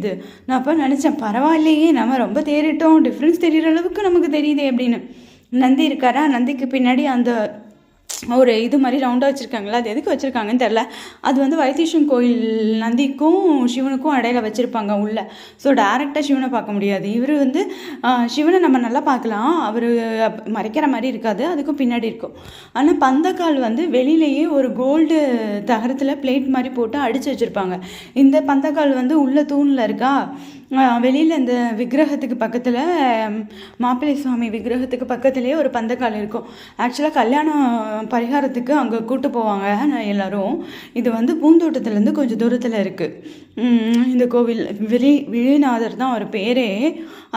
இது. நான் அப்போ நினச்சேன், பரவாயில்லையே நம்ம ரொம்ப தேறிட்டோம், டிஃப்ரென்ஸ் தெரிகிற அளவுக்கு நமக்கு தெரியுதே அப்படின்னு. நந்தி இருக்காரா, நந்திக்கு பின்னாடி அந்த ஒரு இது மாதிரி ரவுண்டாக வச்சுருக்காங்களா, அது எதுக்கு வச்சுருக்காங்கன்னு தெரில. அது வந்து வைத்தீஸ்வரன் கோயில் நந்திக்கும் சிவனுக்கும் இடையில வச்சுருப்பாங்க உள்ளே. ஸோ டேரெக்டாக சிவனை பார்க்க முடியாது. இவர் வந்து சிவனை நம்ம நல்லா பார்க்கலாம், அவர் மறைக்கிற மாதிரி இருக்காது, அதுக்கும் பின்னாடி இருக்கும். ஆனால் பந்தக்கால் வந்து வெளியிலேயே ஒரு கோல்டு தகரத்தில் பிளேட் மாதிரி போட்டு அடித்து வச்சுருப்பாங்க. இந்த பந்தக்கால் வந்து உள்ள தூணில் இருக்கா, வெளியில் இந்த விக்கிரகத்துக்கு பக்கத்தில், மாப்பிள்ளை சுவாமி விக்கிரகத்துக்கு பக்கத்துலேயே ஒரு பந்தக்கால் இருக்கும். ஆக்சுவலாக கல்யாணம் பரிகாரத்துக்கு அங்கே கூட்டு போவாங்க எல்லோரும். இது வந்து பூந்தோட்டத்துலேருந்து கொஞ்சம் தூரத்தில் இருக்குது இந்த கோவில். விழிநாதர் தான் அவர் பேரே.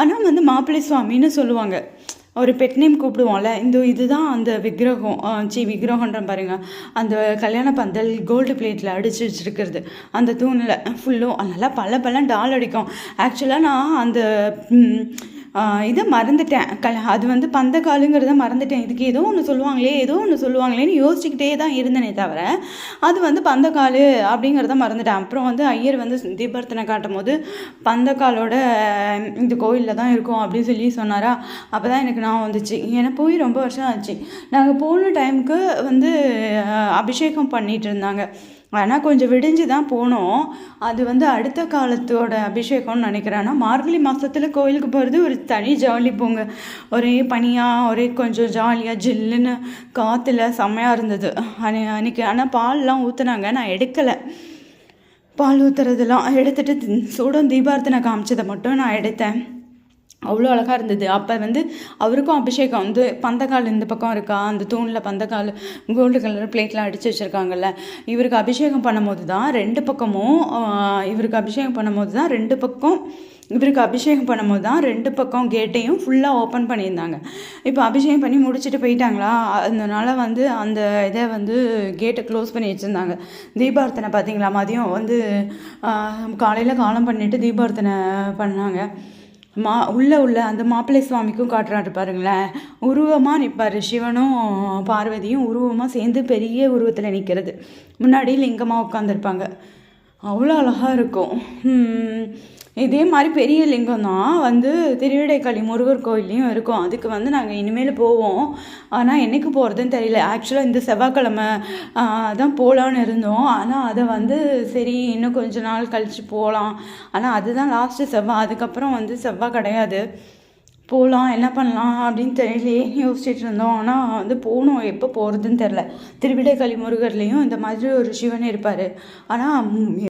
ஆனால் வந்து மாப்பிள்ளை சுவாமின்னு சொல்லுவாங்க, ஒரு பெட் நேம் கூப்பிடுவோம்ல. இதுதான் அந்த விக்கிரகம், விக்கிரகன்ற பாருங்க, அந்த கல்யாண பந்தல் கோல்டு பிளேட்டில் அடித்து வச்சுருக்கிறது அந்த தூணில் ஃபுல்லும். அதனால் பல டால் அடிக்கும். ஆக்சுவலாக நான் அந்த இதை மறந்துட்டேன், அது வந்து பந்தக்காலுங்கிறத மறந்துட்டேன். இதுக்கு ஏதோ ஒன்று சொல்லுவாங்களேன்னு யோசிச்சுக்கிட்டே தான் இருந்தேனே தவிர அது வந்து பந்தக்கால் அப்படிங்கிறத மறந்துட்டேன். அப்புறம் வந்து ஐயர் வந்து தீபார்த்தனை காட்டும் போது பந்தக்காலோட இந்த கோயிலில் தான் இருக்கும் அப்படின்னு சொல்லி சொன்னாரா. அப்போ தான் எனக்கு நான் வந்துச்சு, ஏன்னா போய் ரொம்ப வருஷம் ஆச்சு. நாங்கள் போன டைமுக்கு வந்து அபிஷேகம் பண்ணிகிட்டு இருந்தாங்க. ஆனால் கொஞ்சம் விடிஞ்சு தான் போனோம். அது வந்து அடுத்த காலத்தோட அபிஷேகம்னு நினைக்கிறேன். ஆனால் மார்கழி மாதத்தில் கோயிலுக்கு போகிறது ஒரு தனி ஜாலி போங்க. ஒரே பனியாக, ஒரே கொஞ்சம் ஜாலியாக ஜில்லுன்னு காற்றுல செம்மையாக இருந்தது அன்றைக்கி. ஆனால் பால்லாம் ஊற்றுனாங்க, நான் எடுக்கலை. பால் ஊற்றுறதெல்லாம் எடுத்துகிட்டு சூடம் தீபார்த்தனை காமிச்சதை மட்டும் நான் எடுத்தேன். அவ்வளோ அழகாக இருந்தது. அப்போ வந்து அவருக்கும் அபிஷேகம் வந்து பந்தக்கால் இந்த பக்கம் இருக்கா, அந்த தூணில் பந்தக்கால் கோல்டு கலர் பிளேட்லாம் அடித்து வச்சுருக்காங்கல்ல. இவருக்கு அபிஷேகம் பண்ணும்போது தான் ரெண்டு பக்கமும் இவருக்கு அபிஷேகம் ரெண்டு பக்கம் கேட்டையும் ஃபுல்லாக ஓப்பன் பண்ணியிருந்தாங்க. இப்போ அபிஷேகம் பண்ணி முடிச்சுட்டு போயிட்டாங்களா, அதனால வந்து அந்த இதை வந்து கேட்டை க்ளோஸ் பண்ணி வச்சுருந்தாங்க. தீபார்த்தனை பார்த்தீங்களா, மதியம் வந்து காலையில் காலம் பண்ணிவிட்டு தீபார்த்தனை பண்ணாங்க. உள்ள அந்த மாப்பிள்ளை சுவாமிக்கும் காட்டுறாரு பாருங்களேன், உருவமாக நிற்பார். சிவனும் பார்வதியும் உருவமாக சேர்ந்து பெரிய உருவத்தில் நிற்கிறது. முன்னாடி லிங்கமாக உட்காந்துருப்பாங்க. அவ்வளோ அழகாக இருக்கும். இதே மாதிரி பெரிய லிங்கம் தான் வந்து திருவிடைக்காளி முருகர் கோயிலையும் இருக்கும். அதுக்கு வந்து நாங்கள் இனிமேல் போவோம். ஆனால் என்றைக்கு போகிறதுன்னு தெரியல. ஆக்சுவலாக இந்த செவ்வாய்க்கிழமை தான் போகலான்னு இருந்தோம். ஆனால் அதை வந்து சரி இன்னும் கொஞ்ச நாள் கழித்து போகலாம். ஆனால் அதுதான் லாஸ்ட்டு செவ்வாய், அதுக்கப்புறம் வந்து செவ்வாய் கிடையாது. போகலாம், என்ன பண்ணலாம் அப்படின்னு தெரியலையே யோசிச்சுட்டு இருந்தோம். ஆனால் வந்து போகணும், எப்போ போகிறதுன்னு தெரில. திருவிடைக்காளி முருகர்லேயும் இந்த மாதிரி ஒரு சிவன் இருப்பார். ஆனால்